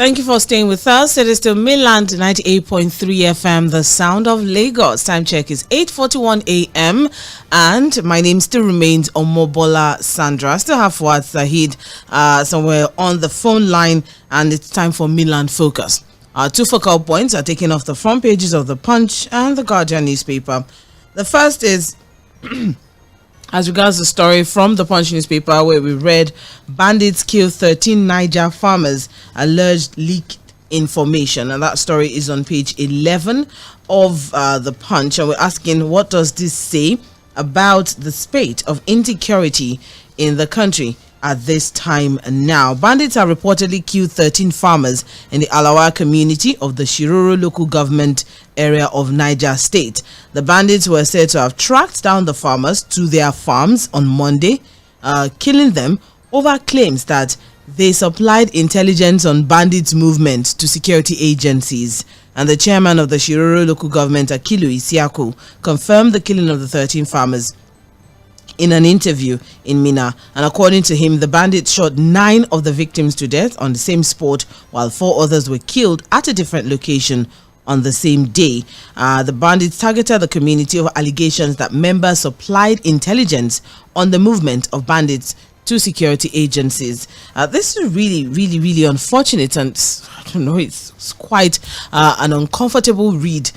Thank you for staying with us. It is still Mainland 98.3 FM, the sound of Lagos. Time check is 8:41 a.m. and my name still remains Omobola Sandra. I still have Fuad Sahid somewhere on the phone line, and it's time for Mainland Focus. Two focal points are taken off the front pages of the Punch and the Guardian newspaper. The first is as regards the story from the Punch newspaper, where we read bandits kill 13 Niger farmers, alleged leaked information, and that story is on page 11 of the Punch. And we're asking, what does this say about the spate of insecurity in the country at this time now? Bandits have reportedly killed 13 farmers in the Alawa community of the Shiroro local government area of Niger State. The bandits were said to have tracked down the farmers to their farms on Monday, killing them over claims that they supplied intelligence on bandits' movement to security agencies. And the chairman of the Shiroro local government, Akilu Isiaku, confirmed the killing of the 13 farmers in an interview in Minna. And according to him, the bandits shot 9 of the victims to death on the same spot, while 4 others were killed at a different location on the same day. The bandits targeted the community over allegations that members supplied intelligence on the movement of bandits to security agencies. This is really unfortunate, and I don't know, it's quite an uncomfortable read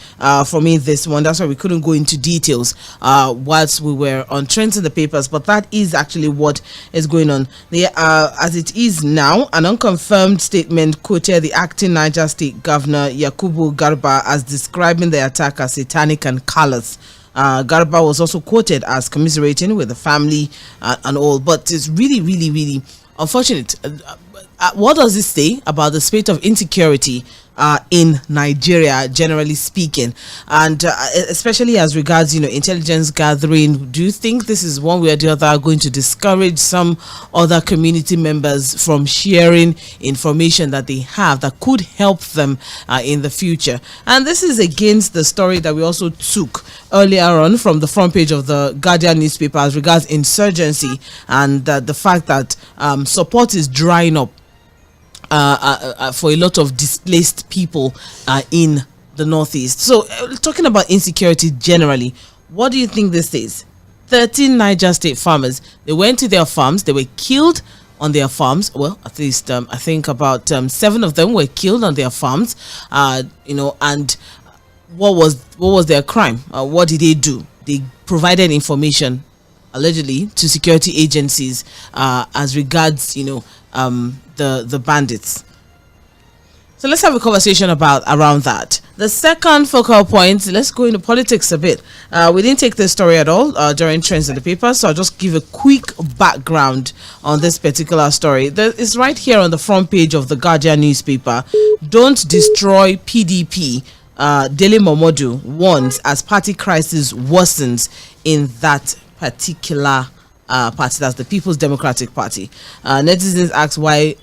for me, this one. That's why we couldn't go into details whilst we were on trends in the papers, but that is actually what is going on there. As it is now, an unconfirmed statement quoted the acting Niger State Governor Yakubu Garba as describing the attack as satanic and callous. Garba was also quoted as commiserating with the family and all, but it's really unfortunate. What does this say about the spate of insecurity in Nigeria, generally speaking, and especially as regards, intelligence gathering? Do you think this is one way or the other going to discourage some other community members from sharing information that they have that could help them in the future? And this is against the story that we also took earlier on from the front page of the Guardian newspaper as regards insurgency and the fact that support is drying up for a lot of displaced people in the Northeast. So talking about insecurity generally, what do you think this is? 13 Niger State farmers, they went to their farms, they were killed on their farms. Well, at least I think about 7 of them were killed on their farms, and what was their crime? What did they do? They provided information allegedly to security agencies as regards the bandits. So let's have a conversation around that. The second focal point, let's go into politics a bit. We didn't take this story at all during trends in the paper, so I'll just give a quick background on this particular story. It's right here on the front page of the Guardian newspaper. Don't destroy PDP. Dele Momodu warns as party crisis worsens in that particular party, that's the People's Democratic Party. Netizens ask why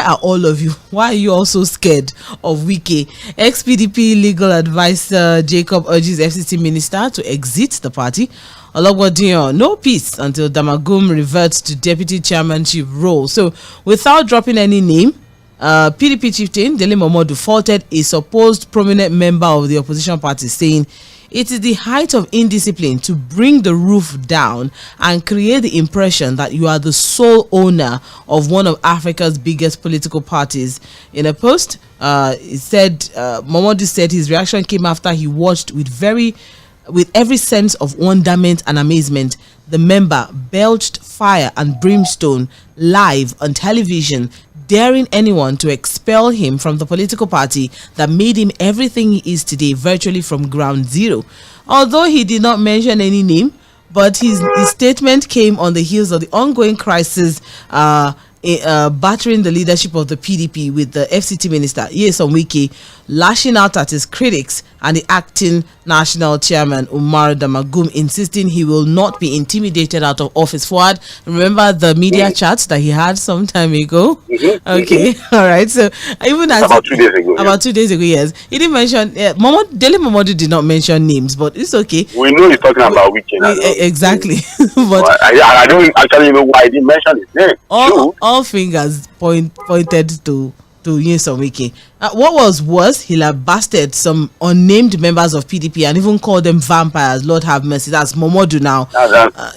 are all of you, why are you all so scared of Wike? Ex-PDP legal advisor Jacob urges FCT minister to exit the party. Ologbondiyan, no peace until Damagum reverts to deputy chairmanship role. So without dropping any name, PDP chieftain Dele Momodu faulted a supposed prominent member of the opposition party, saying it is the height of indiscipline to bring the roof down and create the impression that you are the sole owner of one of Africa's biggest political parties. In a post, it said Momodu said his reaction came after he watched with every sense of wonderment and amazement the member belched fire and brimstone live on television, daring anyone to expel him from the political party that made him everything he is today, virtually from ground zero. Although he did not mention any name, but his statement came on the heels of the ongoing crisis battering the leadership of the PDP, with the FCT minister Nyesom Wike lashing out at his critics and the acting national chairman Umar Damagum, insisting he will not be intimidated out of office. Forward, remember the media chats that he had some time ago? Okay, all right. So even as about 2 days ago, about 2 days ago, yes, he didn't mention Dele Momodu did not mention names, but it's okay. We know he's talking about weekend. Exactly, but I don't actually know why he didn't mention his name. All fingers pointed to to Nyesom Wike. What was worse, he lambasted some unnamed members of PDP and even called them vampires. Lord have mercy. That's Momodu now.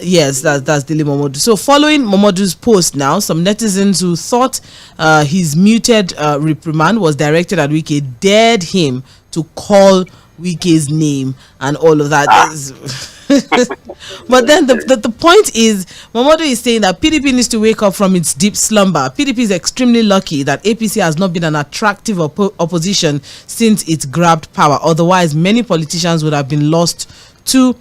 Yes, that's Dele Momodu. So following Momodu's post now, some netizens who thought his muted reprimand was directed at Wike dared him to call Wike's name and all of that. But then the point is, Momodu is saying that PDP needs to wake up from its deep slumber. PDP is extremely lucky that APC has not been an attractive opposition since it grabbed power. Otherwise, many politicians would have been lost to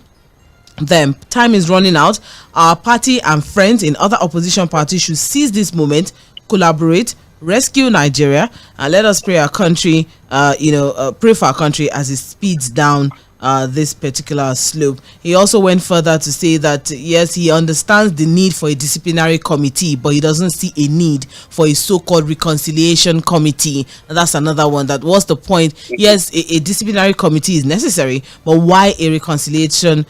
them. Time is running out. Our party and friends in other opposition parties should seize this moment, collaborate, rescue Nigeria, and let us pray our country, pray for our country as it speeds down this particular slope. He also went further to say that yes, he understands the need for a disciplinary committee, but he doesn't see a need for a so-called reconciliation committee. And that's another one. That was the point. Yes, a disciplinary committee is necessary, but why a reconciliation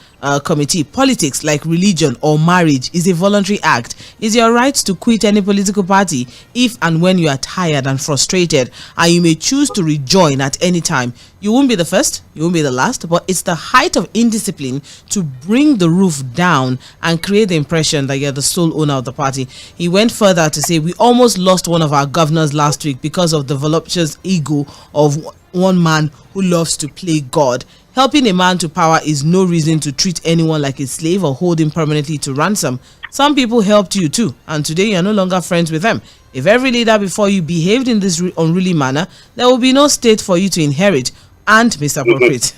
committee? Politics, like religion or marriage, is a voluntary act. It's your right to quit any political party if and when you are tired and frustrated, and you may choose to rejoin at any time. You won't be the first, you won't be the last, but it's the height of indiscipline to bring the roof down and create the impression that you're the sole owner of the party. He went further to say, we almost lost one of our governors last week because of the voluptuous ego of one man who loves to play God. Helping a man to power is no reason to treat anyone like a slave or hold him permanently to ransom. Some people helped you too, and today you are no longer friends with them. If every leader before you behaved in this unruly manner, there will be no state for you to inherit and Mr. Appropriate.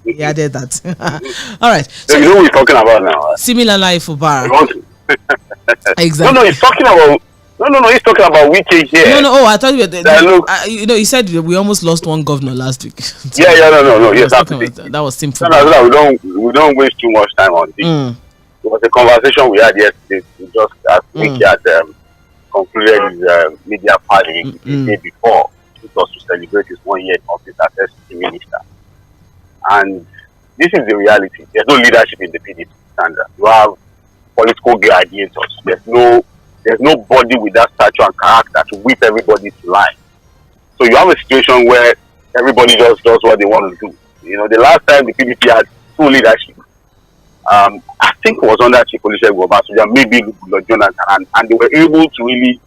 He added that. All right. So you know what we're talking about now. Similar life for Bar. Exactly. No, he's talking about. No, he's talking about Wike here. No. I thought he said we almost lost one governor last week. So no. Yes, that was simple. No, we don't waste too much time on this. It was a conversation we had yesterday. Just as Wike had concluded his media party the day before. It was to celebrate his 1 year in office as SPC minister. And this is the reality. There's no leadership in the PDP standard. You have political gladiators. There's nobody with that stature and character to whip everybody to line. So you have a situation where everybody just does what they want to do. You know, the last time the PDP had full leadership, I think it was under ʶᴏɪṛ Fᴏᴜᴜ, maybe Jonathan, and they were able to really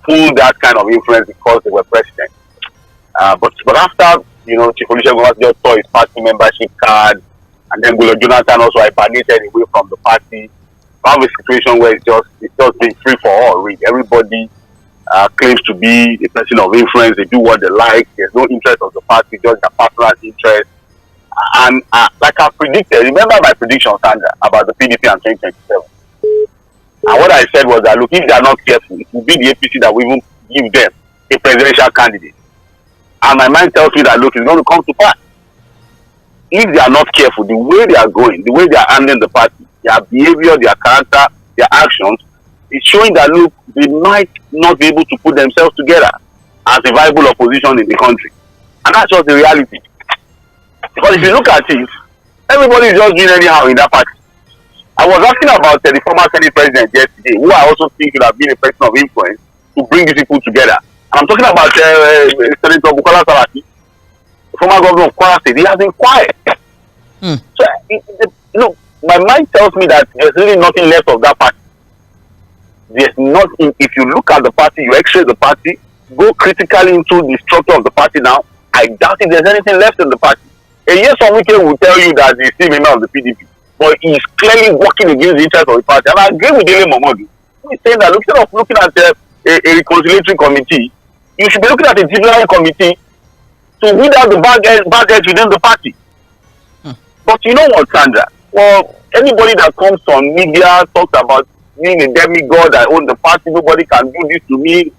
pull that kind of influence because they were president. But after, ʶᴏɪṛ just saw his party membership card, and then Jonathan also hibernated away from the party. We have a situation where it's just being free for all. Really. Everybody claims to be a person of influence. They do what they like. There's no interest of the party, just their personal interest. And like I predicted, remember my prediction, Sandra, about the PDP and 2027. And what I said was that, look, if they are not careful, it will be the APC that will even give them a presidential candidate. And my mind tells me that, look, it's going to come to pass. If they are not careful, the way they are going, the way they are handling the party, their behavior, their character, their actions, is showing that, look, they might not be able to put themselves together as a viable opposition in the country. And that's just the reality. Because if you look at it, everybody is just doing anyhow in that party. I was asking about the former Senate president yesterday, who I also think should have been a person of influence to bring these people together. And I'm talking about Senator Bukola Saraki, the former governor of Kwara State. He has been quiet. So, my mind tells me that there's really nothing left of that party. There's nothing. If you look at the party, you x-ray the party, go critically into the structure of the party now, I doubt if there's anything left in the party. A Nyesom Wike will tell you that he's still a member of the PDP. But he's clearly working against the interest of the party. And I agree with Dele Momodu. He's saying that instead of looking at a reconciliatory committee, you should be looking at a disciplinary committee to weed out the bad eggs within the party. But you know what, Sandra? Well, anybody that comes on media talks about being a demigod, I own the party, nobody can do this to me.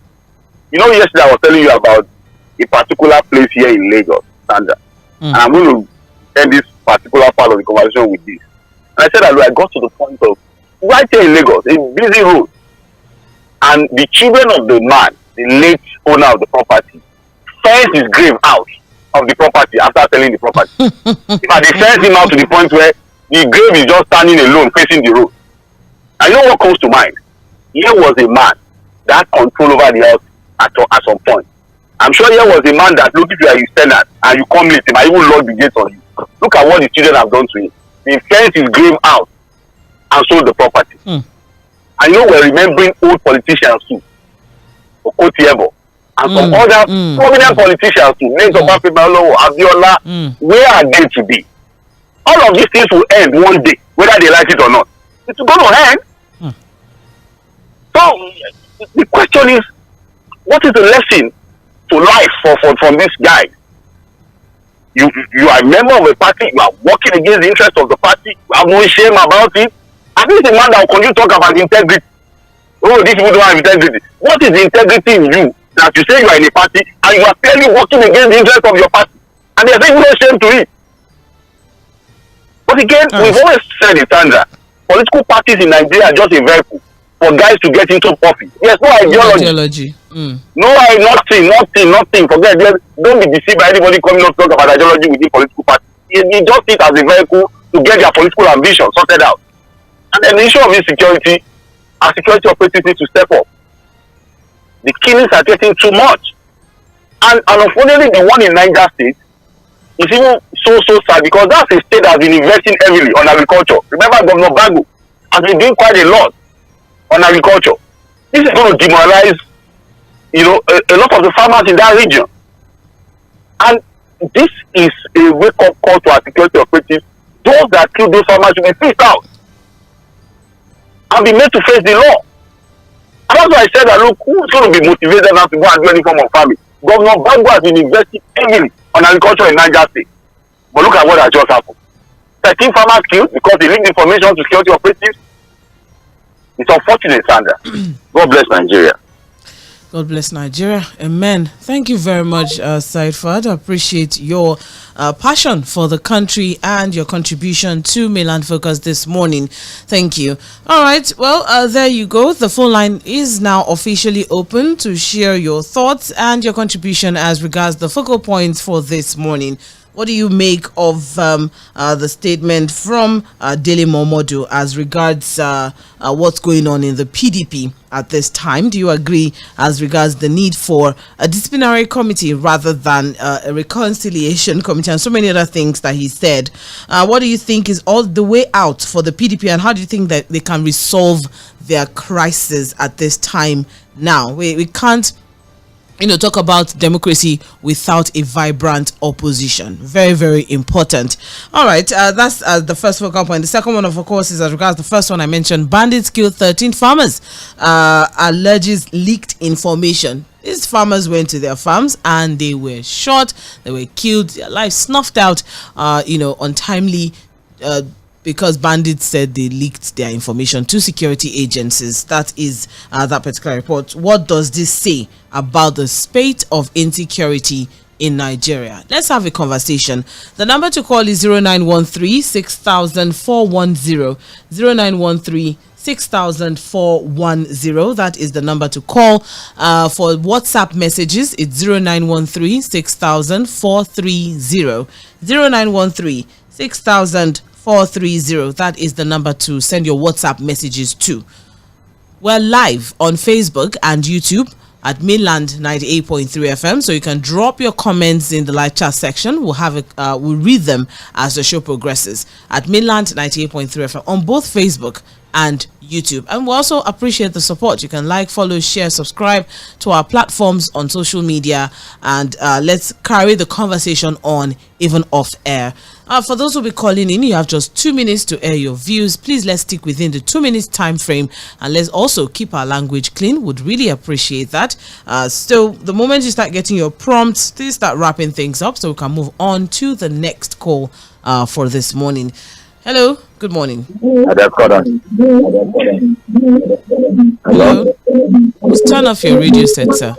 You know, yesterday I was telling you about a particular place here in Lagos, Sandra. And I'm going to end this particular part of the conversation with this. And I said that I got to the point of, right here in Lagos, a busy road, and the children of the man, the late owner of the property, fenced his grave out of the property after selling the property. In fact, they fenced him out to the point where the grave is just standing alone facing the road. And you know what comes to mind? Here was a man that had control over the house at some point. I'm sure there was a man that, look, if you are his tenant and you come late, he might even lock the gate on you. Look at what the children have done to him. The fence is grave out and sold the property. I know we're remembering old politicians too, Okotiebo, and some other prominent politicians too, names of Abiola. Where are they today? All of these things will end one day, whether they like it or not. It's going to end. So the question is, what is the lesson to life from this guy? You are a member of a party, you are working against the interest of the party, you have no shame about it. At least a man that will continue to talk about integrity. Oh, these people don't have integrity. What is the integrity in you that you say you are in a party and you are clearly working against the interest of your party? And there's no shame to it. But again, we've always said it, Sandra, political parties in Nigeria are just a vehicle for guys to get into office. There's no ideology. No, nothing. Forget it. Don't be deceived by anybody coming up to talk about ideology within political parties. They just see it as a vehicle to get their political ambition sorted out. And then the issue of insecurity, our security operatives need to step up. The killings are getting too much. And unfortunately, the one in Niger State is even so sad because that's a state that has been investing heavily on agriculture. Remember, Governor Bago has been doing quite a lot on agriculture. This is going to demoralize, a lot of the farmers in that region. And this is a wake-up call to our security operatives. Those that kill those farmers should be phased out and be made to face the law. And that's why I said that, look, who's going to be motivated now to go and do any form of farming? Governor Bago has been investing heavily on agriculture in Niger State. But look at what has just happened. 13 farmers killed because they leaked information to security operatives. It's unfortunate, Sandra. God bless Nigeria. God bless Nigeria. Amen. Thank you very much, Said. I appreciate your passion for the country and your contribution to Mainland Focus this morning. Thank you. All right. Well, there you go. The phone line is now officially open to share your thoughts and your contribution as regards the focal points for this morning. What do you make of the statement from Dele Momodu as regards what's going on in the PDP at this time? Do you agree as regards the need for a disciplinary committee rather than a reconciliation committee and so many other things that he said? What do you think is all the way out for the PDP, and how do you think that they can resolve their crisis at this time now? We can't talk about democracy without a vibrant opposition. Very, very important. All right, that's the first focal point. The second one, of course, is as regards the first one I mentioned. Bandits killed 13 farmers. Alleges leaked information. These farmers went to their farms and they were shot. They were killed. Their lives snuffed out, untimely, because bandits said they leaked their information to security agencies. That is that particular report. What does this say about the spate of insecurity in Nigeria? Let's have a conversation. The number to call is 0913 6410 0913 6410. That is the number to call. For WhatsApp messages, it's 0913 6430 0913 6430. That is the number to send your WhatsApp messages to. We're live on Facebook and YouTube at Mainland 98.3 FM, so you can drop your comments in the live chat section. We'll have we'll read them as the show progresses at Mainland 98.3 FM on both Facebook and YouTube. And we also appreciate the support. You can like, follow, share, subscribe to our platforms on social media, and let's carry the conversation on even off air. For those who will be calling in, you have just 2 minutes to air your views. Please, let's stick within the 2 minutes time frame, and let's also keep our language clean. Would really appreciate that. So the moment you start getting your prompts, please start wrapping things up so we can move on to the next call for this morning. Hello, good morning. Hello. Please turn off your radio set, sir.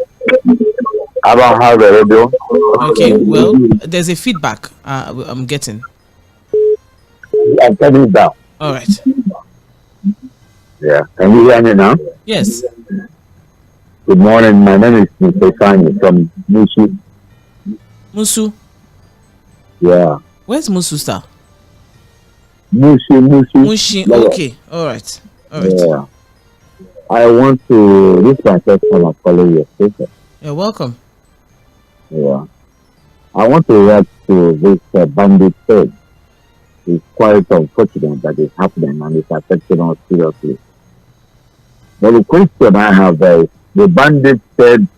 I don't have a radio. Okay, well, there's a feedback I'm getting. I'm turning it down. All right. Yeah, can you hear me now? Yes. Good morning, my name is M쏘ɪᴜᴜ from Musu. Musu? Yeah. Where's Musu, sir? Mushi. Okay, all right. Yeah. I want to, this is my first time I'm calling your station. You're welcome. Yeah. I want to react to this bandit thing. It's quite unfortunate that it's happening and it's affecting us seriously. But the question I have is, the bandit said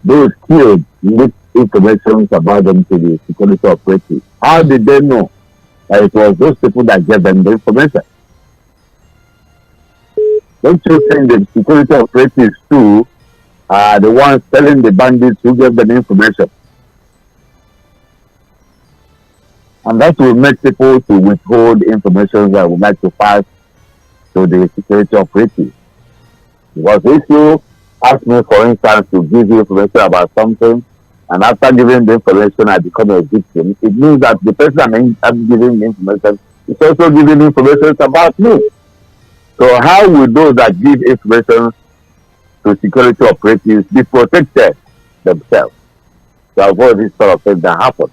those killed leaked information about them to the security operatives. How did they know that it was those people that gave them the information? Don't you think the security operatives too are the ones telling the bandits who gave them information? And that will make people to withhold information that would like to pass to the security operatives. Because if you ask me, for instance, to give you information about something, and after giving the information I become a victim, it means that the person I'm giving the information is also giving information about me. So how will those that give information to security operatives be protected themselves to avoid this sort of thing that happen?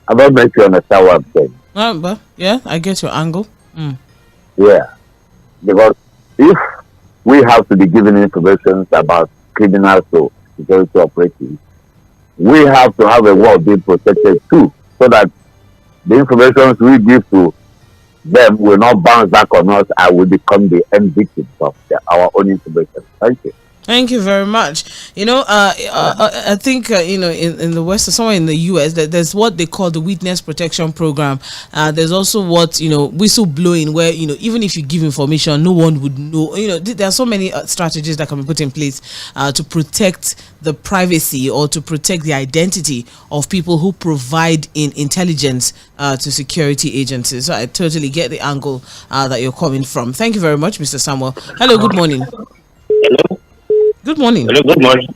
I don't make you understand what I'm saying. But yeah, I get your angle. Yeah, because if we have to be given information about criminals to security operatives, we have to have a way of being protected too, so that the information we give to them will not bounce back on us and will become the end victims of our own information. Thank you. Thank you very much. I think, in the West, somewhere in the US, that there's what they call the Witness Protection Program. There's also what, whistleblowing, where, even if you give information, no one would know. There are so many strategies that can be put in place to protect the privacy or to protect the identity of people who provide intelligence to security agencies. So I totally get the angle that you're coming from. Thank you very much, Mr. Samuel. Hello, good morning. Hello. Good morning. Hello, good morning.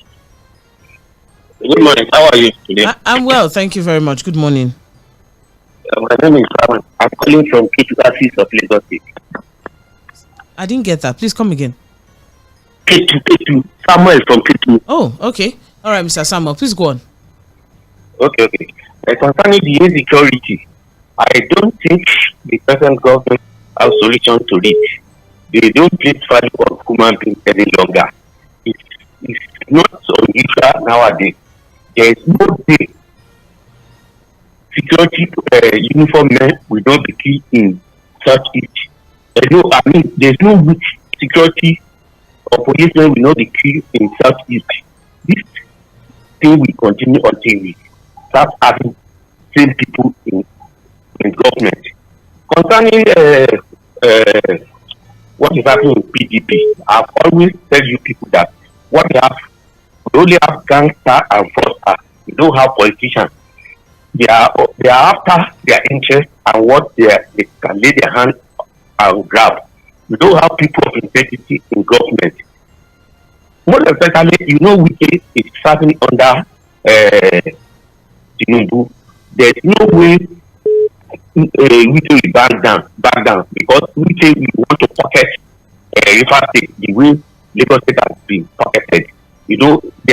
Good morning. How are you today? I'm well, thank you very much. Good morning. My name is Samuel. I'm calling from K2 of Lagos State. I didn't get that. Please come again. K2. Samuel from K2. Oh, okay. All right, Mr. Samuel, please go on. Okay. Concerning the insecurity, I don't think the present government has solution to it. They don't place value on human beings any longer. It's not unusual nowadays. There is no day security uniform men will not be killed in Southeast. There's no which security or policemen will not be killed in Southeast. This thing will continue until we start having same people in government. Concerning what is happening in PDP, I've always tell you people that what we have, we only have gangster and fraudster. We don't have politicians. They are after their interest and what they can lay their hand and grab. We don't have people of integrity in government. More especially, Wike is serving under Tinubu. There's no way Wike will back down because Wike will want to pocket River State the way Lagos State has been pocketed. They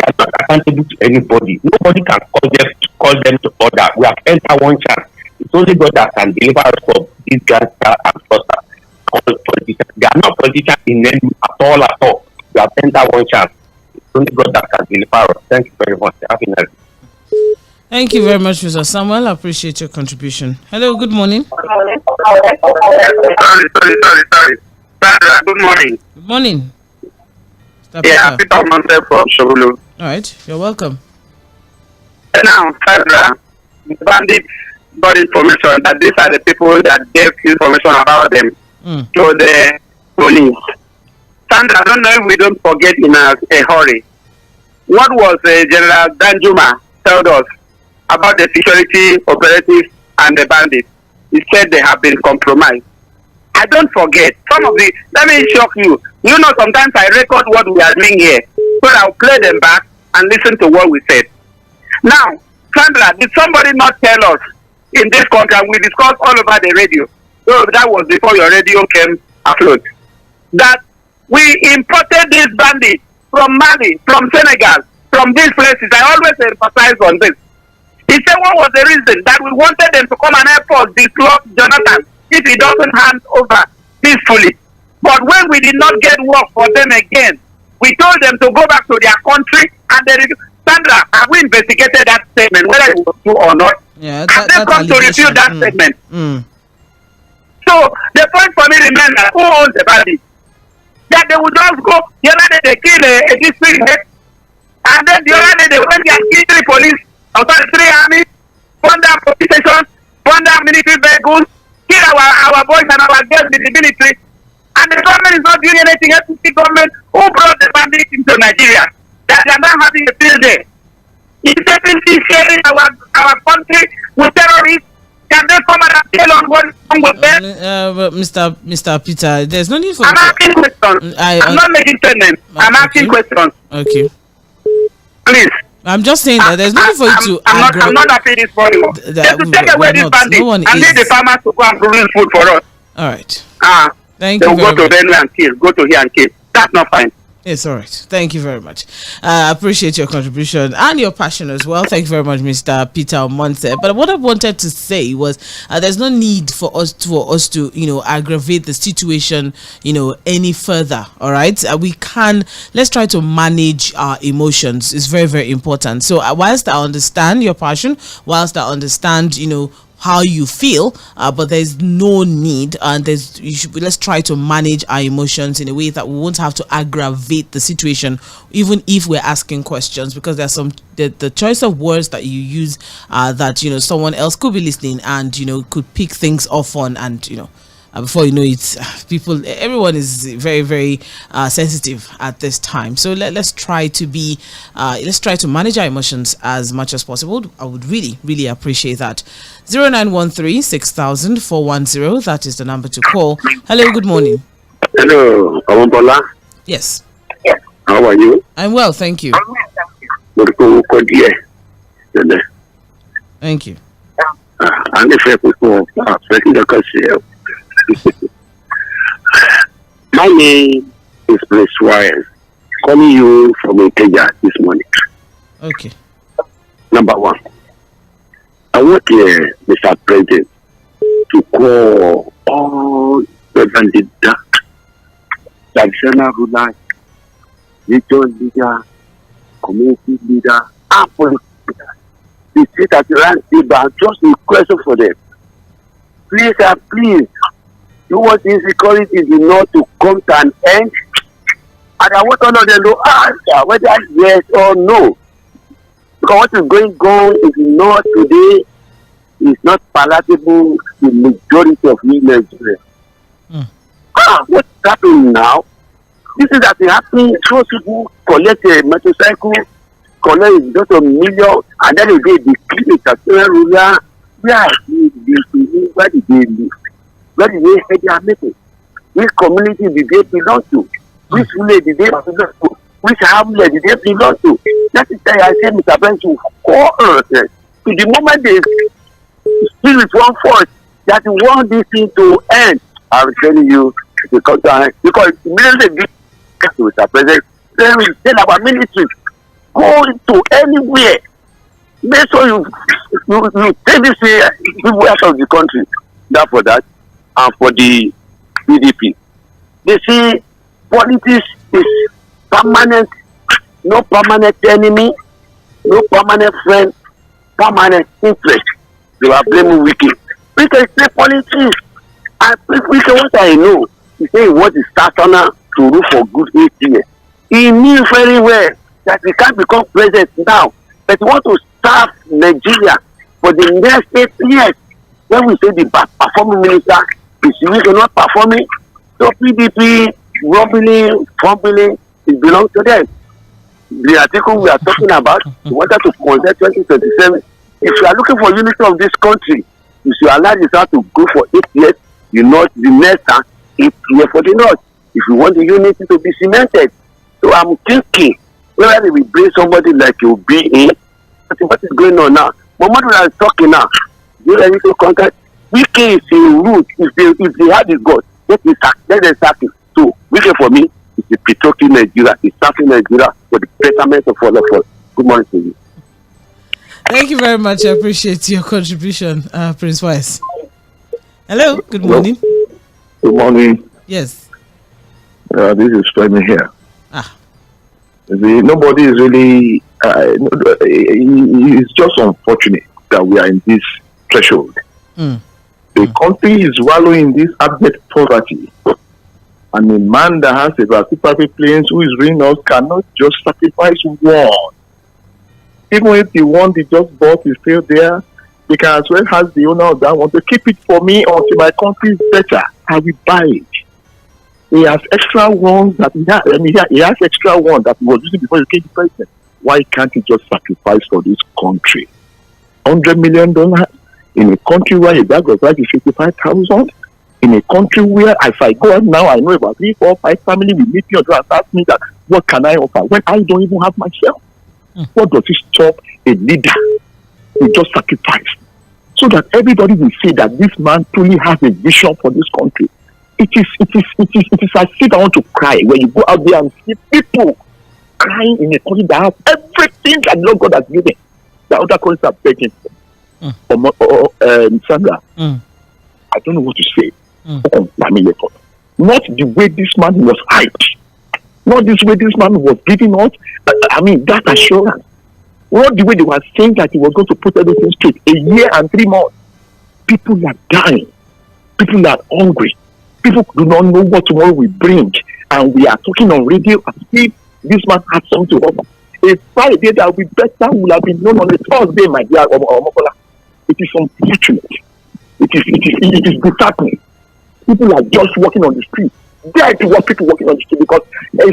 are not accountable to anybody. Nobody can call them to order. We have entered one chance. It's only God that can deliver us from these gangsters and fraudsters. Politicians. They are not politicians in any at all. We have entered one chance. It's only God that can deliver us. Thank you very much. Happy night. Thank you very much, Mr. Samuel. I appreciate your contribution. Hello, good morning. Sorry. Good morning. Good morning. Yeah, Peter myself from Shogulu. All right, you're welcome. Now, Sandra, the bandits got information that these are the people that gave information about them to the police. Sandra, I don't know if we don't forget in a hurry. What was General Danjuma told us about the security operatives and the bandits? He said they have been compromised. I don't forget. Let me shock you. Sometimes I record what we are doing here. So I'll play them back and listen to what we said. Now, Sandra, did somebody not tell us in this country, and we discussed all over the radio, so that was before your radio came afloat, that we imported these bandits from Mali, from Senegal, from these places? I always emphasize on this. He said what was the reason? That we wanted them to come and help us dislodge Jonathan if he doesn't hand over peacefully. But when we did not get work for them again, we told them to go back to their country, and they Sandra, have we investigated that statement, whether it was true or not? Yeah, and they come to review that statement. So the point for me remains that who owns the bandit? That they would just go, the other day they kill a district head, and then the other day they went and killed 3 police, outside 3 army, burn down police stations, burn down military vehicles, kill our boys and our girls in the military, and the government is not doing anything. FCC government who brought the bandits into Nigeria, that they are not having a field day. Is definitely sharing our country with terrorists. Can they come and tell on what is wrong with them? Mr. Peter, there's no need for. I'm asking questions. I'm not making statements. I'm asking questions. Okay. Please. I'm just saying that there's no need for you to. I'm not happy this morning. Just to take away this bandit and leave the farmers to go and produce food for us. All right. Thank you. They'll go to Benue and kill. Go to here and kill. That's not fine. It's all right. Thank you very much. I appreciate your contribution and your passion as well. Thank you very much, Mr. Peter Omonse. But what I wanted to say was there's no need for us to aggravate the situation any further. All right, let's try to manage our emotions. It's very, very important. So whilst I understand your passion, whilst I understand how you feel, but there's no need, and let's try to manage our emotions in a way that we won't have to aggravate the situation, even if we're asking questions, because there's the choice of words that you use that someone else could be listening and could pick things off on, and before you know it, everyone is very, very sensitive at this time. So let's try to manage our emotions as much as possible. I would really, really appreciate that. 0913 6000 410. That is the number to call. Hello, good morning. Hello, Awambola. Yes. How are you? I'm well, thank you. Thank you. My name is M쏘ɪᴜᴜ, calling you from Ikeja this morning. Okay. Number 1, I want Mr. President to call all the bandit traditional rulers, religious leaders, community leaders, and political leaders. The state at the land table, just a question for them. Please, you want insecurity is not to come to an end? And I want all of them to answer whether yes or no. Because what is going on in the north today is not palatable to the majority of Nigeria. What's happening now? This is that happening. Those people collect a motorcycle, collect just $1 million, and then they declare a traditional ruler. Where did they live? Where did they head their meeting? Which community did they belong to? Which village did they belong to? Which hamlet did they belong to? That is why I say, Mr. Ben, to call us. To the moment they still with one force that you want this thing to end, I'm telling you, because immediately they get to Mr. President, then we tell our ministry, go to anywhere. Make sure you take this people out of the country. That for that, and for the PDP. They see politics is permanent, no permanent enemy, no permanent friend, permanent interest. They are blaming Wiki. We can say politics. We can what I know. He say what is Statona to rule for good 8 years. He knew very well that he can't become president now, but he want to serve Nigeria for the next 8 years. When we say the bad performing minister is not performing, so PDP fumbling, it belongs to them. The article we are talking about, we wanted to consider 2027. If you are looking for unity of this country, you should allow this out to go for 8 years, the north, the next 8 years for the north. If you want the unity to be cemented. So I'm thinking, whether we bring somebody like you be in, what is going on now? Momodu is talking now. You ready to contact? Wike is a root. If they have the God, let them sack it. So Wike for me is the protecting Nigeria, is serving Nigeria for the betterment of all of us. Good morning to you. Thank you very much. I appreciate your contribution, Prince Wise. Hello. Good morning. Good morning. Yes. This is Femi here. Ah. Nobody is really. It's just unfortunate that we are in this threshold. The country is wallowing in this abject poverty. And a man that has about 2 private planes who is running us cannot just sacrifice one. Even if the one they just bought is still there, they can as well ask the owner of that one to keep it for me until my country is better. I will buy it. He has extra ones that he has. He has extra one that he was using before he became the president. Why can't he just sacrifice for this country? $100 million in a country where a bag of rice is 55,000. In a country where, if I go out now, I know about 3, 4, 5 families will meet me and ask me that what can I offer when I don't even have myself. What does it stop a leader to just sacrifice so that everybody will see that this man truly has a vision for this country? It is as if I want to cry when you go out there and see people crying in a country that has everything that Lord God has given. The other countries are begging for. Sandra, I don't know what to say. Not the way this man was hyped. Not this way this man was giving us, that assurance. Not the way they were saying that he was going to put everything straight. A year and 3 months. People are dying. People are hungry. People do not know what tomorrow will bring. And we are talking on radio as if this man had something to offer. A Friday that will be better will have been known on a Thursday, my dear Omobola. It is unfortunate. It is disheartening. People are just walking on the street. There to what people walking on the street because I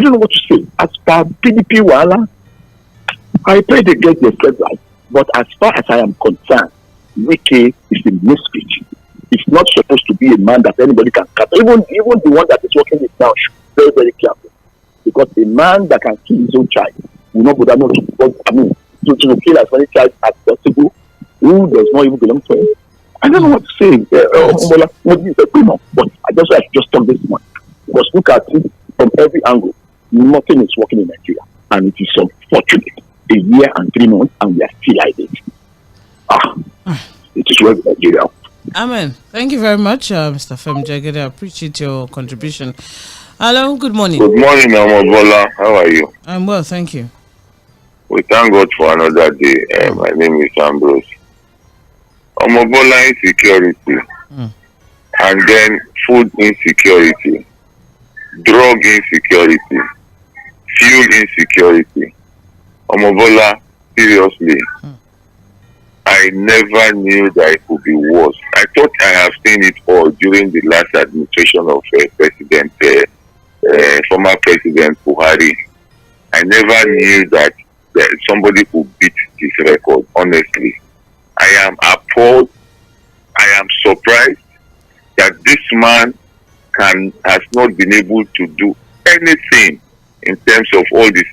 don't know what to say. As far PDP Wala, I pray they get their straight right. But as far as I am concerned, Wike is a misfit. It's not supposed to be a man that anybody can cut. Even the one that is working it now should be very, very careful. Because a man that can kill his own child will not bother to kill as many child as possible who does not even belong to him. I don't know what to say. But I just talk this one. Because look at it from every angle. Nothing is working in Nigeria. And it is unfortunate. A year and 3 months and we are still like this. It is well with Nigeria. Amen. Thank you very much, Mr. Fᴜᴜ. I appreciate your contribution. Hello, good morning. Good morning, Omobola. How are you? I'm well, thank you. We thank God for another day. My name is Ambrose. Omobola insecurity, and then food insecurity, drug insecurity, fuel insecurity. Omobola, seriously, I never knew that it could be worse. I thought I have seen it all during the last administration of former President Buhari. I never knew that somebody could beat this record, honestly. I am appalled. I am surprised that this man has not been able to do anything in terms of all the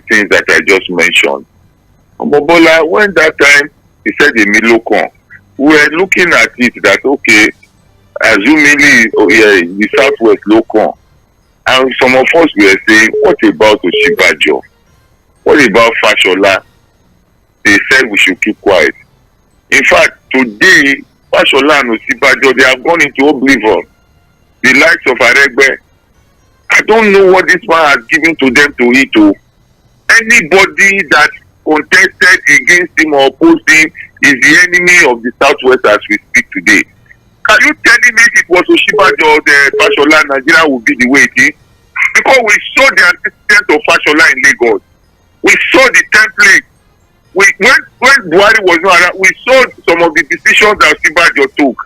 things that I just mentioned. Omobola, when that time he said a Milokon, we were looking at it that, okay, assumingly the Southwest Lokon, and some of us were saying, what about Oshibajo? What about Fashola? They said we should keep quiet. In fact, today, Fashola and Oshibajo, they have gone into oblivion. The likes of Aregbe, I don't know what this man has given to them to eat. Anybody that contested against him or opposed him is the enemy of the Southwest as we speak today. Can you tell me if it was Oshibajo or the Fashola, Nigeria would be the way it is? Because we saw the antecedent of Fashola in Lagos. We saw the template. When Buhari was not around, we saw some of the decisions that Oshibajo took.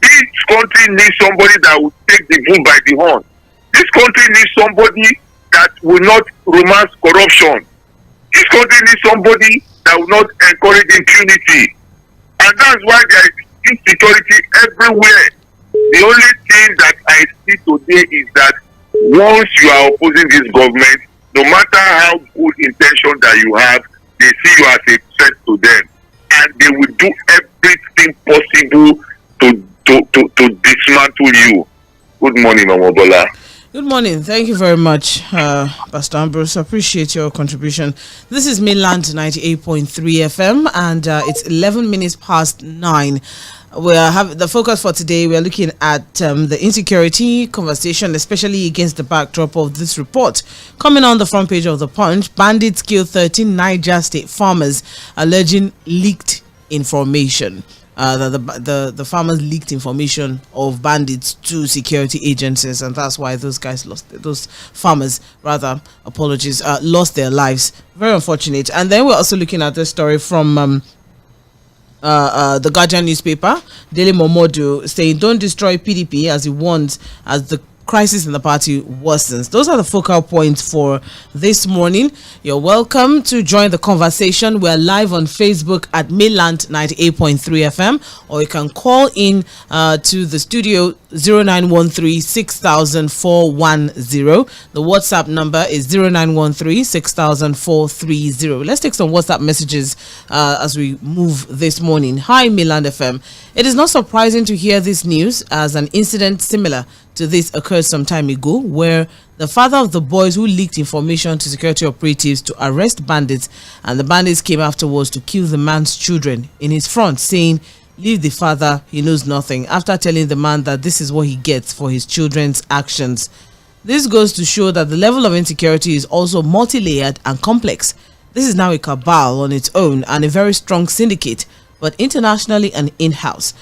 This country needs somebody that will take the bull by the horn. This country needs somebody that will not romance corruption. This country needs somebody that will not encourage impunity. And that's why there is insecurity everywhere. The only thing that I see today is that once you are opposing this government, no matter how good intention that you have, they see you as a threat to them. And they will do everything possible to dismantle you. Good morning, Omobola. Good morning. Thank you very much, Pastor Ambrose. I appreciate your contribution. This is Mainland 98.3 FM, and it's 11 minutes past 9. we are having the focus for today. We are looking at the insecurity conversation, especially against the backdrop of this report coming on the front page of the Punch. Bandits kill 13 Niger State farmers, alleging leaked information. The farmers leaked information of bandits to security agencies, and that's why those farmers lost their lives. Very unfortunate. And then we're also looking at this story from the Guardian newspaper. Dele Momodu saying don't destroy PDP, as he warns as the crisis in the party worsens. Those are the focal points for this morning. You're welcome to join the conversation. We're live on Facebook at Mainland 98.3 FM, or you can call in to the studio 0913-6000-410. The WhatsApp number is 0913-6000-430. Let's take some WhatsApp messages as we move this morning. Hi, Mainland FM. It is not surprising to hear this news, as an incident similar to this occurred some time ago, where the father of the boys who leaked information to security operatives to arrest bandits, and the bandits came afterwards to kill the man's children in his front, saying, "Leave the father, he knows nothing," after telling the man that this is what he gets for his children's actions. This goes to show that the level of insecurity is also multi-layered and complex. This is now a cabal on its own and a very strong syndicate, but internationally and in-house.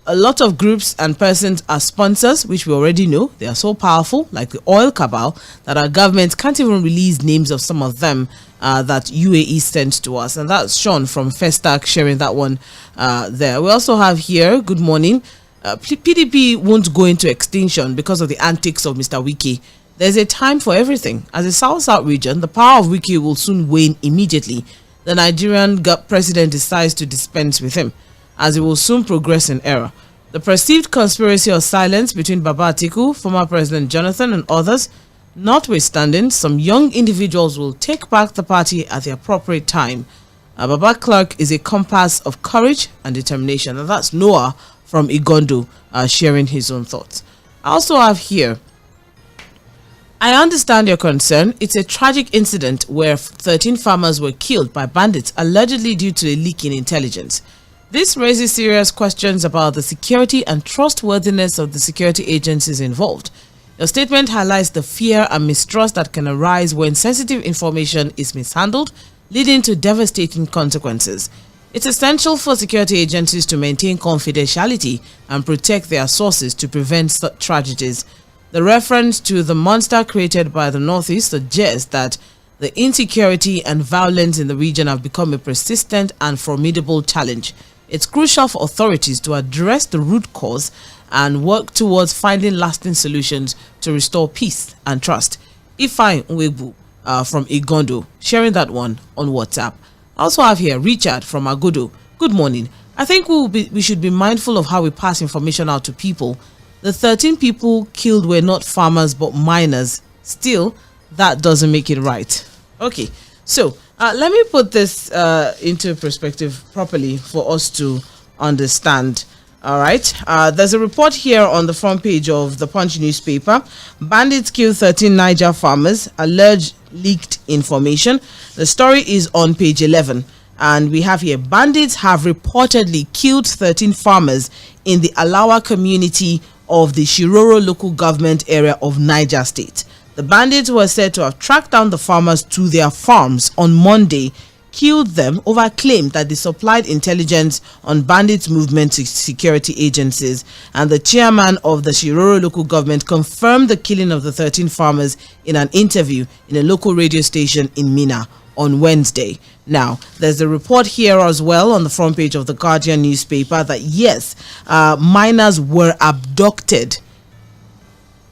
A lot of groups and persons are sponsors, which we already know. They are so powerful, like the oil cabal, that our government can't even release names of some of them that UAE sent to us. And that's Sean from Festac sharing that one there. We also have here, good morning, PDP won't go into extinction because of the antics of Mr. Wike. There's a time for everything. As a South-South region, the power of Wike will soon wane immediately. The Nigerian president decides to dispense with him, as it will soon progress in error. The perceived conspiracy or silence between Baba Atiku, former President Jonathan, and others, notwithstanding, some young individuals will take back the party at the appropriate time. Baba Clark is a compass of courage and determination. And that's Noah from Igondo sharing his own thoughts. I also have here, I understand your concern. It's a tragic incident where 13 farmers were killed by bandits, allegedly due to a leak in intelligence. This raises serious questions about the security and trustworthiness of the security agencies involved. Your statement highlights the fear and mistrust that can arise when sensitive information is mishandled, leading to devastating consequences. It's essential for security agencies to maintain confidentiality and protect their sources to prevent such tragedies. The reference to the monster created by the Northeast suggests that the insecurity and violence in the region have become a persistent and formidable challenge. It's crucial for authorities to address the root cause and work towards finding lasting solutions to restore peace and trust. Ifeanyi Nwegbu from Igondo sharing that one on WhatsApp. I also have here Richard from Agodo. Good morning. I think we should be mindful of how we pass information out to people. The 13 people killed were not farmers but miners. Still, that doesn't make it right. Okay, so let me put this into perspective properly for us to understand. All right. There's a report here on the front page of the Punch newspaper. Bandits kill 13 Niger farmers, alleged leaked information. The story is on page 11. And we have here, bandits have reportedly killed 13 farmers in the Alawa community of the Shiroro local government area of Niger State. The bandits were said to have tracked down the farmers to their farms on Monday, killed them over claim that they supplied intelligence on bandits' movement to security agencies. And the chairman of the Shiroro local government confirmed the killing of the 13 farmers in an interview in a local radio station in Minna on Wednesday. Now, there's a report here as well on the front page of the Guardian newspaper that yes, miners were abducted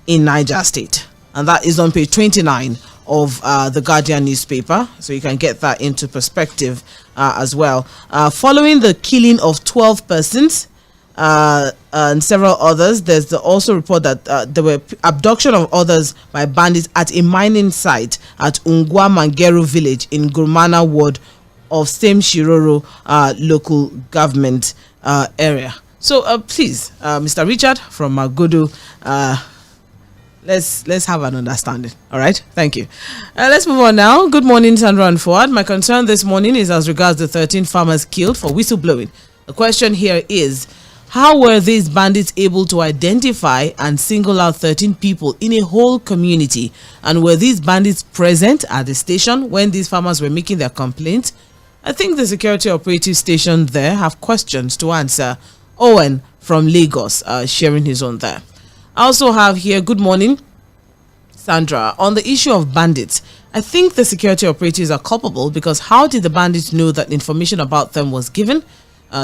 in Niger State. And that is on page 29 of the Guardian newspaper. So you can get that into perspective as well. Following the killing of 12 persons and several others, there's also report that there were abduction of others by bandits at a mining site at Ungwa Mangeru village in Gurmana ward of same Shiroro local government area. So please, Mr. Richard from Magodo, let's have an understanding. All right, thank you. Let's move on now. Good morning, Sandra and Fuad. My concern this morning is as regards the 13 farmers killed for whistleblowing. The question here is, How were these bandits able to identify and single out 13 people in a whole community? And were these bandits present at the station when these farmers were making their complaints? I think the security operative station there have questions to answer. Owen from Lagos sharing his own there. I also have here, good morning, Sandra. On the issue of bandits, I think the security operatives are culpable because how did the bandits know that information about them was given?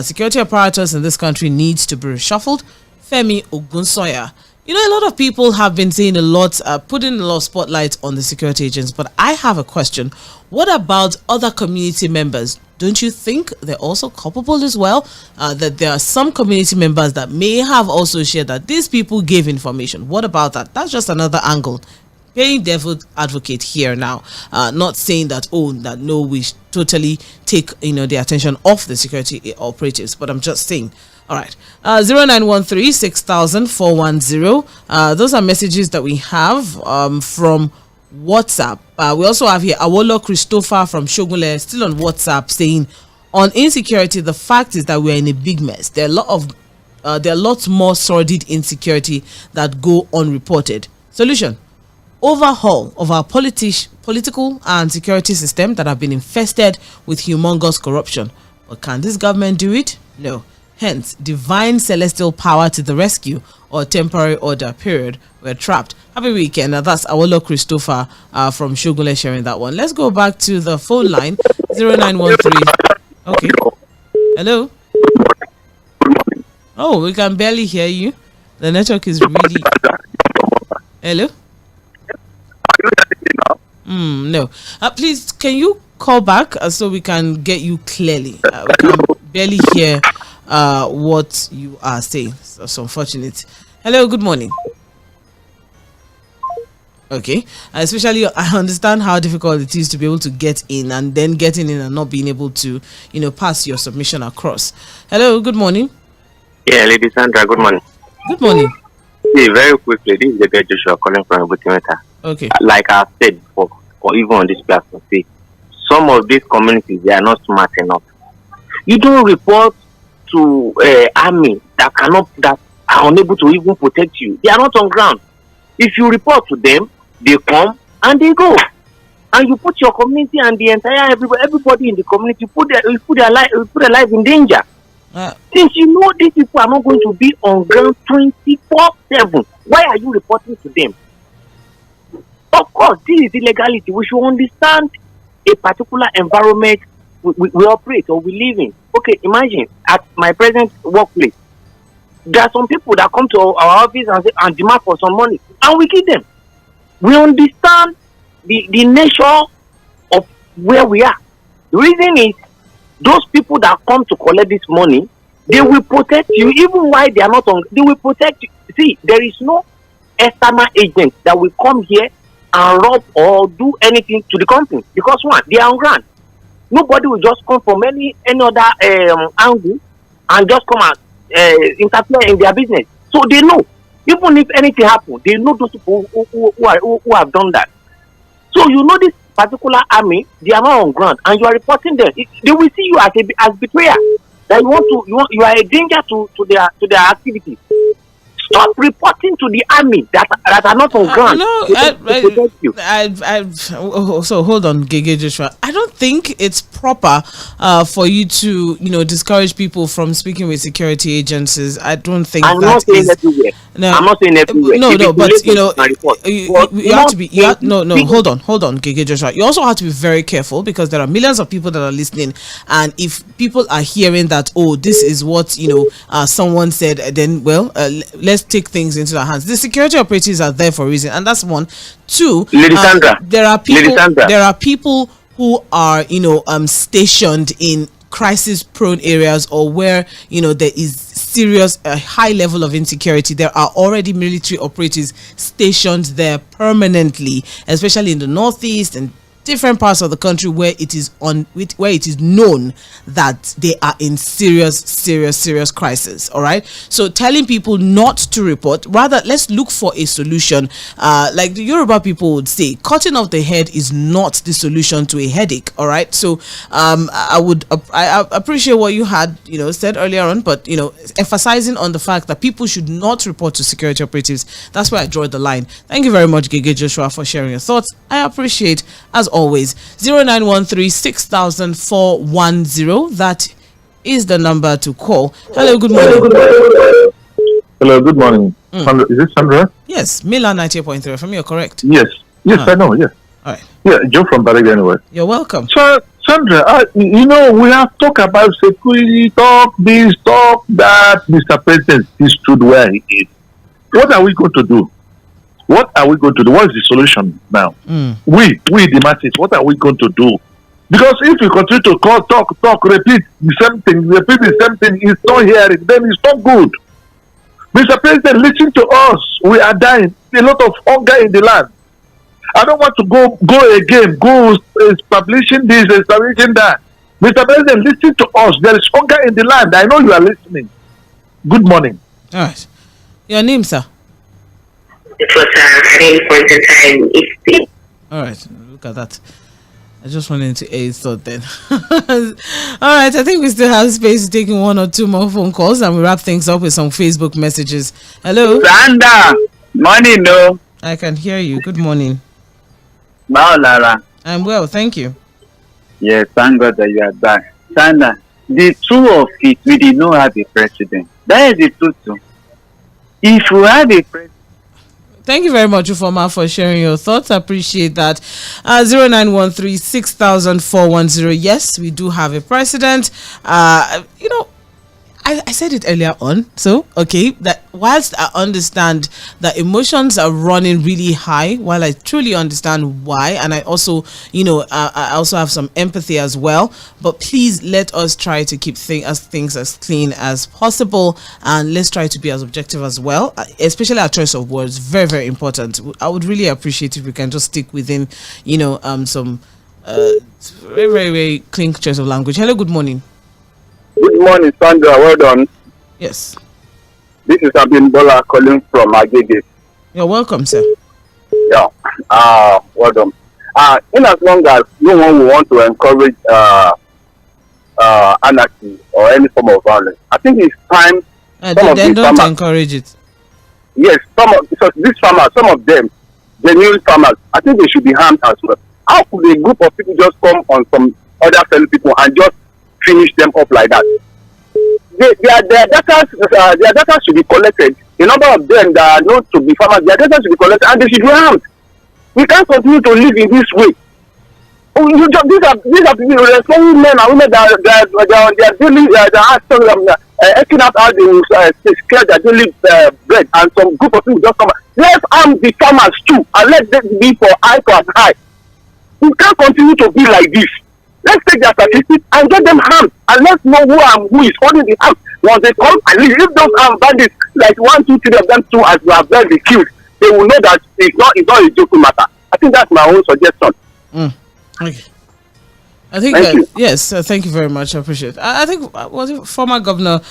Security apparatus in this country needs to be reshuffled. Femi Ogunsoya. You know, a lot of people have been saying a lot, putting a lot of spotlight on the security agents, but I have a question. What about other community members? Don't you think they're also culpable as well? That there are some community members that may have also shared that these people gave information. What about that? That's just another angle. Playing devil advocate here now, not saying that no, we totally take the attention off the security operatives, but I'm just saying. All right, 0913 6000 410. Those are messages that we have from WhatsApp. We also have here Awolo Christopher from Shogunle, still on WhatsApp, saying on insecurity, the fact is that we're in a big mess. There are lots more sordid insecurity that go unreported. Solution: overhaul of our political and security system that have been infested with humongous corruption. But can this government do it? No. Hence, divine celestial power to the rescue or temporary order, period. We're trapped. Happy weekend. That's Awolo Christopher from Shogunle sharing that one. Let's go back to the phone line, 0913. Okay. Hello? Oh, we can barely hear you. The network is really... Hello? No. Please, can you call back so we can get you clearly? We can barely hear what you are saying. So unfortunate. Hello, good morning. Okay. Especially, I understand how difficult it is to be able to get in and then getting in and not being able to, pass your submission across. Hello, good morning. Yeah, Lady Sandra, good morning. Good morning. See, very quickly, this is the guy Joshua calling from 괏ᴜ. Okay. Like I've said before, or even on this platform, see, some of these communities, they are not smart enough. You don't report to army that are unable to even protect you. They are not on ground. If you report to them, they come and they go, and you put your community and the entire everybody in the community put their life in danger. Since you know these people are not going to be on ground 24/7, why are you reporting to them? Of course, this is illegality. We should understand a particular environment we operate or we live in. Okay, imagine at my present workplace, there are some people that come to our office and demand for some money, and we give them. We understand the nature of where we are. The reason is, those people that come to collect this money, they will protect you even while they are not on. They will protect you. See, there is no external agent that will come here and rob or do anything to the company, because one, they are on ground. Nobody will just come from any other angle and just come and interfere in their business. So they know, even if anything happens, they know those people who have done that. So you know this particular army, they are not on ground, and you are reporting them. They will see you as betrayer. That you are a danger to their activities. Stop reporting to the army that are not on ground. So hold on, Gege Joshua. I don't think it's proper for you to discourage people from speaking with security agencies. I don't think I'm not saying everywhere. No, I'm not saying everywhere. No, but you have to be. Hold on, Gege Joshua. You also have to be very careful because there are millions of people that are listening, and if people are hearing that, this is what someone said, then let's take things into our hands. The security operatives are there for a reason, and that's one. Two, Lady Sandra, there are people who are stationed in crisis prone areas or where there is serious high level of insecurity. There are already military operatives stationed there permanently, especially in the northeast and different parts of the country where it is known that they are in serious crisis. All right, so telling people not to report, rather let's look for a solution. Like the Yoruba people would say, cutting off the head is not the solution to a headache. All right, so I appreciate what you had said earlier on, but emphasizing on the fact that people should not report to security operatives. That's where I draw the line. Thank you very much, Gege Joshua, for sharing your thoughts. I appreciate, as always. 0913-6000-410. That is the number to call. Hello, good morning. Hello, good morning. Is it Sandra? Yes, Milan 98.3 from you, correct? Yes, I know, yes. All right. Yeah, Joe from Barriga anyway. You're welcome. So, Sandra, we have talked about security, talk this, talk that. Mr. President, he stood where he is. What are we going to do? What is the solution now? We the masses, what are we going to do? Because if we continue to talk, repeat the same thing, it's not hearing, then it's not good. Mr. President, listen to us. We are dying. A lot of hunger in the land. I don't want to go again, establishing this, establishing that. Mr. President, listen to us. There is hunger in the land. I know you are listening. Good morning. All right. Your name, sir? It was at any point in time. All right. Look at that. I just wanted to aid thought then. All right. I think we still have space taking one or two more phone calls, and we wrap things up with some Facebook messages. Hello. Sanda, morning, no. I can hear you. Good morning. Lara. I'm well, thank you. Yes, thank God that you are back. Sanda, the truth of it, we did not have a president. That is the truth too. If we have a president. Thank you very much, Ufoma, for sharing your thoughts. I appreciate that. 0913-6000-410. Yes, we do have a president. I said it earlier on, so okay, that whilst I understand that emotions are running really high, while I truly understand why, and I also, I also have some empathy as well, but please let us try to keep things as clean as possible, and let's try to be as objective as well, especially our choice of words. Very, very important. I would really appreciate if we can just stick within, some very, very, very clean choice of language. Hello, good morning. Good morning, Sandra. Well done. Yes. This is Abimbola calling from Agege. You're welcome, sir. Yeah. Well done. In as long as no one will want to encourage anarchy or any form of violence, I think it's time. Then don't encourage it. Yes, because these farmers, some of them, genuine farmers, I think they should be harmed as well. How could a group of people just come on some other fellow people and just finish them up like that? Their data should be collected. The number of them that are known to be farmers, their data should be collected and they should be harmed. We can't continue to live in this way. These are people, responsible men and women that are on their daily, asking out how they will secure their daily bread, and some group of people just come. Let's arm the farmers too and let them be for eye to eye. We can't continue to be like this. Let's take their statistics and get them harmed, and let's know who is holding the arm. Once they come and leave, if those armed bandits, like 1, 2, 3 of them too, as we have been killed, they will know that it's not a joking matter. I think that's my own suggestion. Okay. I think yes. Thank you very much. I appreciate it. I think was it former governor.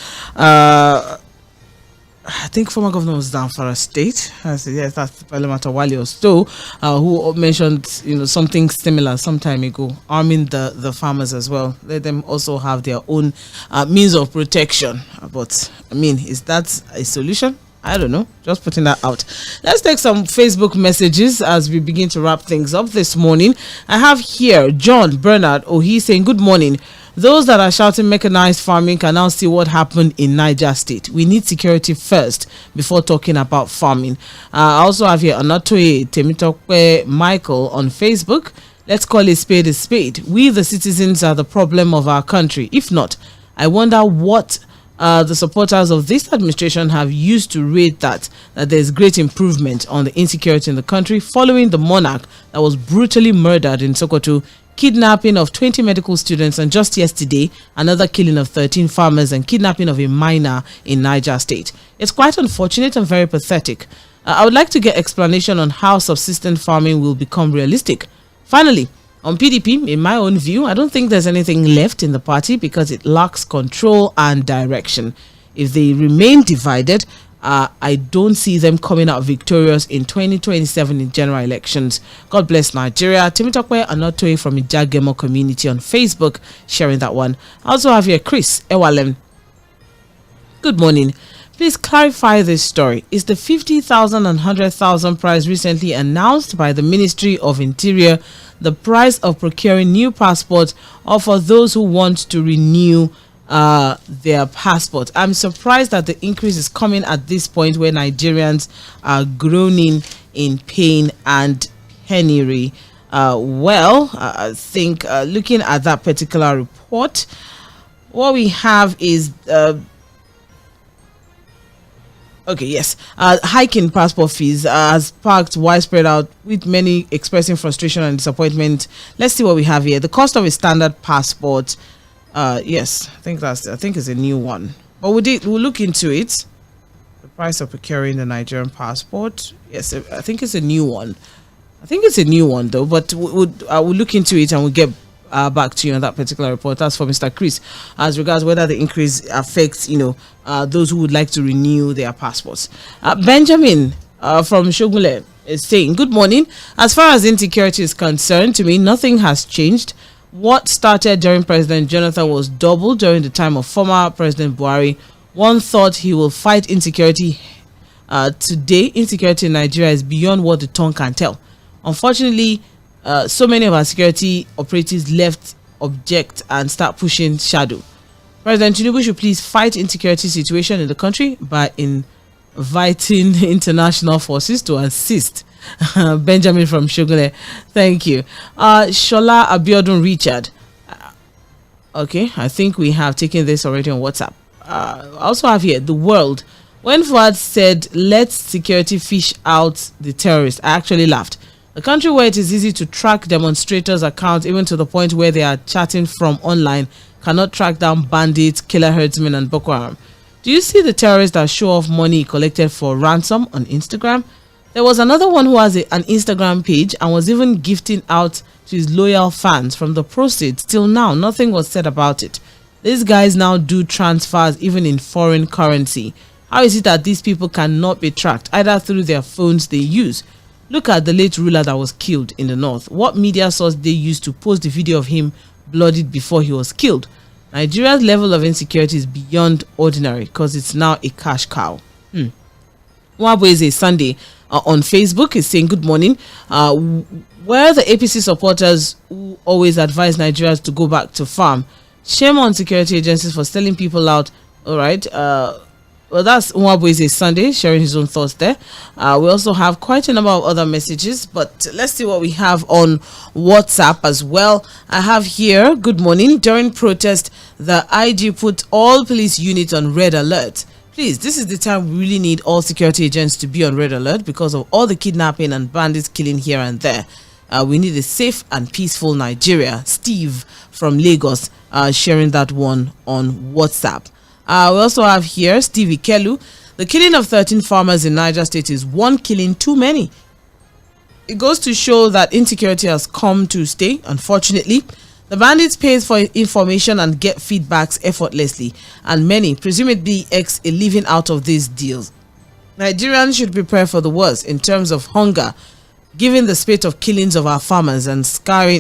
I think former governor was Zamfara State. Yes, that's Parliament Wali Osto, who mentioned something similar some time ago, arming the farmers as well. Let them also have their own means of protection. But I mean, is that a solution? I don't know. Just putting that out. Let's take some Facebook messages as we begin to wrap things up this morning. I have here John Bernard. He's saying, good morning. Those that are shouting mechanized farming can now see what happened in Niger State. We need security first before talking about farming. I also have here Anatoye Temitope Michael on Facebook. Let's call a spade a spade. We, the citizens, are the problem of our country. If not, I wonder what the supporters of this administration have used to rate that there's great improvement on the insecurity in the country following the monarch that was brutally murdered in Sokoto, kidnapping of 20 medical students, and just yesterday, another killing of 13 farmers and kidnapping of a minor in Niger State. It's quite unfortunate and very pathetic. I would like to get explanation on how subsistence farming will become realistic. Finally, On PDP, in my own view, I don't think there's anything left in the party because it lacks control and direction. If they remain divided, I don't see them coming out victorious in 2027 in general elections. God bless Nigeria. Timitakwe Anotoe from Ijagemo community on Facebook sharing that one. I also have here Chris Ewalem. Good morning. Please clarify this story. Is the 50,000 and 100,000 price recently announced by the Ministry of Interior the price of procuring new passports or for those who want to renew their passport? I'm surprised that the increase is coming at this point where Nigerians are groaning in pain and penury. I think looking at that particular report, what we have is hiking passport fees has sparked widespread out with many expressing frustration and disappointment. Let's see what we have here. The cost of a standard passport, I think it's a new one, but we'll look into it. The price of procuring the Nigerian passport, yes, I think it's a new one. Though, but we'll look into it and we'll get back to you on that particular report. That's for Mr. Chris as regards whether the increase affects those who would like to renew their passports. Benjamin from Shogule is saying, good morning. As far as insecurity is concerned, to me nothing has changed. What started during President Jonathan was doubled during the time of former President Buhari. One thought he will fight insecurity. Today insecurity in Nigeria is beyond what the tongue can tell. Unfortunately, so many of our security operatives left object and start pushing shadow. President Tinubu should please fight insecurity situation in the country by inviting international forces to assist. Benjamin from Shogule, thank you. Shola Abiodun Richard. Okay, I think we have taken this already on WhatsApp. I also have here The World. When Fuad said, let's security fish out the terrorists, I actually laughed. A country where it is easy to track demonstrators' accounts, even to the point where they are chatting from online, cannot track down bandits, killer herdsmen, and Boko Haram. Do you see the terrorists that show off money collected for ransom on Instagram? There was another one who has an Instagram page and was even gifting out to his loyal fans from the proceeds. Till now, nothing was said about it. These guys now do transfers even in foreign currency. How is it that these people cannot be tracked either through their phones they use? Look at the late ruler that was killed in the north. What media source they used to post the video of him bloodied before he was killed? Nigeria's level of insecurity is beyond ordinary because it's now a cash cow. Mwabweze Sunday on Facebook is saying, good morning. Where the APC supporters who always advise Nigerians to go back to farm? Shame on security agencies for selling people out. All right. Well, that's Mwabweze Sunday sharing his own thoughts there. We also have quite a number of other messages, but let's see what we have on WhatsApp as well. I have here, good morning. During protest, the IG put all police units on red alert. Please, this is the time we really need all security agents to be on red alert because of all the kidnapping and bandits killing here and there. We need a safe and peaceful Nigeria. Steve from Lagos sharing that one on WhatsApp. We also have here Steve Ikelu. The killing of 13 farmers in Niger State is one killing too many. It goes to show that insecurity has come to stay, unfortunately. The bandits pay for information and get feedbacks effortlessly, and many, presumably X, are living out of these deals. Nigerians should prepare for the worst in terms of hunger, given the spate of killings of our farmers and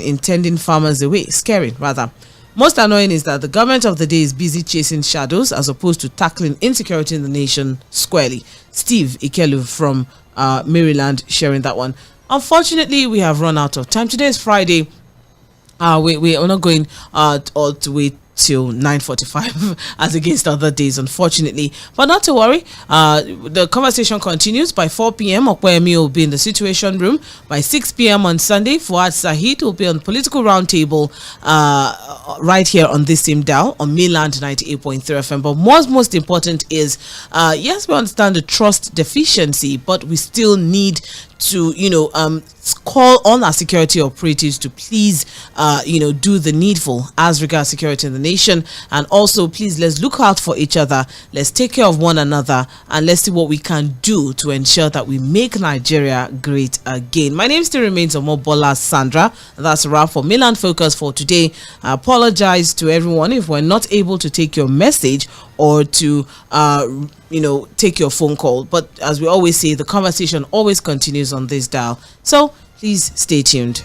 intending farmers away. Most annoying is that the government of the day is busy chasing shadows as opposed to tackling insecurity in the nation squarely. Steve Ikelu from Maryland sharing that one. Unfortunately, we have run out of time. Today is Friday. We are not going all the way till 9:45 as against other days, unfortunately, but not to worry. The conversation continues. By 4 p.m. Okwemi will be in the Situation Room. By 6 p.m. on Sunday, Fuad Sahid will be on Political Roundtable right here on this same dial on Mainland 98.3 FM. But most important is yes, we understand the trust deficiency, but we still need to, call on our security operatives to please, do the needful as regards security in the nation. And also, please, let's look out for each other. Let's take care of one another, and let's see what we can do to ensure that we make Nigeria great again. My name still remains Omobola Sandra. That's a wrap for Mainland Focus for today. I apologize to everyone if we're not able to take your message or to take your phone call, but as we always say, the conversation always continues on this dial, so please stay tuned.